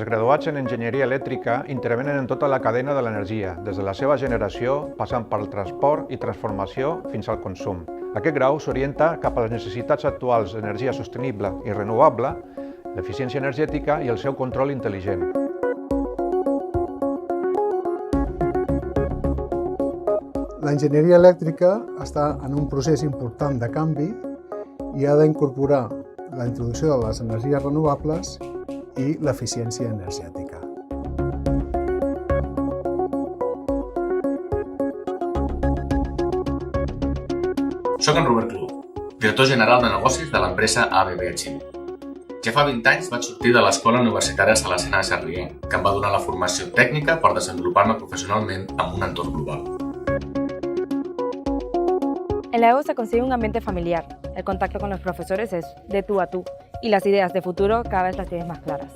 Els graduats en enginyeria elèctrica intervenen en tota la cadena de l'energia, des de la seva generació, passant pel transport i transformació fins al consum. Aquest grau s'orienta cap a les necessitats actuals d'energia sostenible i renovable, l'eficiència energètica i el seu control intel·ligent. L'enginyeria elèctrica està en un procés important de canvi i ha d'incorporar la introducció de les energies renovables i l'eficiència energètica. Soc en Robert Club, director general de negocis de l'empresa ABB Xile. Ja fa 20 anys vaig sortir de l'Escola Universitària Salesiana de Sarrià, que em va donar la formació tècnica per desenvolupar-me professionalment en un entorn global. En la EO se consigue un ambiente familiar, el contacto con los profesores es de tú a tú y las ideas de futuro cada vez las tienes más claras.